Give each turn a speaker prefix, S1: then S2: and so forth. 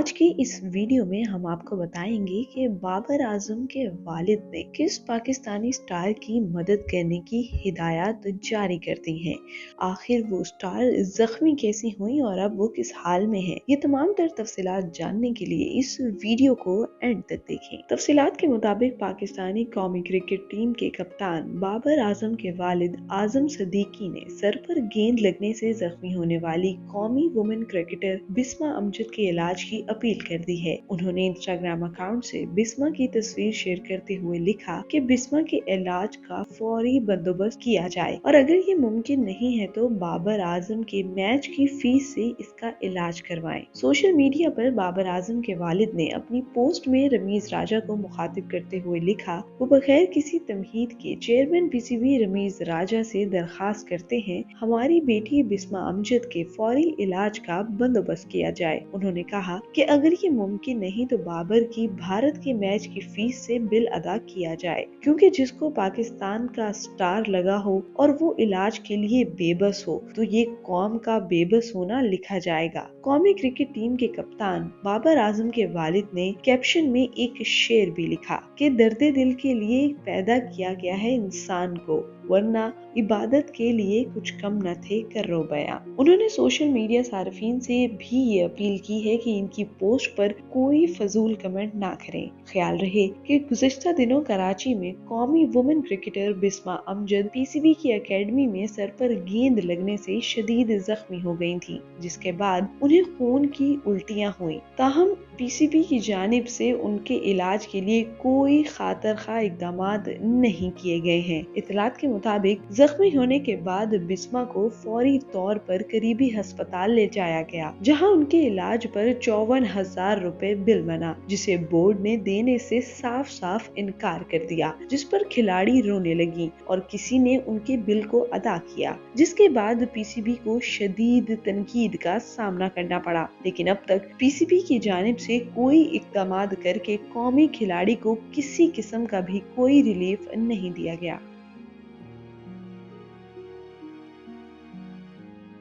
S1: आज की इस वीडियो में हम आपको बताएंगे कि बाबर आजम के वालिद ने किस पाकिस्तानी स्टार की मदद करने की हिदायत जारी कर दी हैं। आखिर वो स्टार जख्मी कैसी हुई और अब वो किस हाल में है, ये तमाम तर तफसीलात जानने के लिए इस वीडियो को एंड तक देखें। तफसीलात के मुताबिक पाकिस्तानी कौमी क्रिकेट टीम के कप्तान बाबर आजम के वालिद आजम सदीकी ने सर पर गेंद लगने से जख्मी होने वाली कौमी वुमेन क्रिकेटर बिस्मा अमजद के इलाज की अपील कर दी है। उन्होंने इंस्टाग्राम अकाउंट से बिस्मा की तस्वीर शेयर करते हुए लिखा कि बिस्मा के इलाज का फौरी बंदोबस्त किया जाए और अगर ये मुमकिन नहीं है तो बाबर आजम के मैच की फीस से इसका इलाज करवाएं। सोशल मीडिया पर बाबर आजम के वालिद ने अपनी पोस्ट में रमीज राजा को मुखातिब करते हुए लिखा, वो बगैर किसी तमहीद के चेयरमैन पीसीबी रमीज राजा से दरखास्त करते हैं हमारी बेटी बिस्मा अमजद के फौरी इलाज का बंदोबस्त किया जाए। उन्होंने कहा कि अगर ये मुमकिन नहीं तो बाबर की भारत के मैच की फीस से बिल अदा किया जाए, क्योंकि जिसको पाकिस्तान का स्टार लगा हो और वो इलाज के लिए बेबस हो तो ये कौम का बेबस होना लिखा जाएगा। कौमी क्रिकेट टीम के कप्तान बाबर आजम के वालिद ने कैप्शन में एक शेर भी लिखा कि दर्दे दिल के लिए पैदा किया गया है इंसान को, वरना इबादत के लिए कुछ कम न थे करो बयां। उन्होंने सोशल मीडिया सार्फिन से भी ये अपील की है कि इनकी पोस्ट पर कोई फजूल कमेंट ना करें। ख्याल रहे कि गुज़िश्ता दिनों कराची में कौमी women cricketer Bisma Amjad PCB की एकेडमी में सर पर गेंद लगने से शदीद जख्मी हो गई थी, जिसके बाद उन्हें खून की उल्टियां हुई। ताहम पीसीबी की जानिब से उनके इलाज के लिए कोई खातर खा इकदाम नहीं किए गए हैं। इतलात के मुताबिक जख्मी होने के बाद बिस्मा को फौरी तौर पर करीबी अस्पताल ले जाया गया, जहां उनके इलाज पर 54,000 रुपए बिल बना, जिसे बोर्ड ने देने से साफ साफ इनकार कर दिया, जिस पर खिलाड़ी रोने लगी और किसी ने उनके बिल को अदा किया, जिसके बाद पीसीबी को शदीद तनकीद का सामना करना पड़ा। लेकिन अब तक पीसीबी की जानिब से कोई इकदाम करके कौमी खिलाड़ी को किसी किस्म का भी कोई रिलीफ नहीं दिया गया।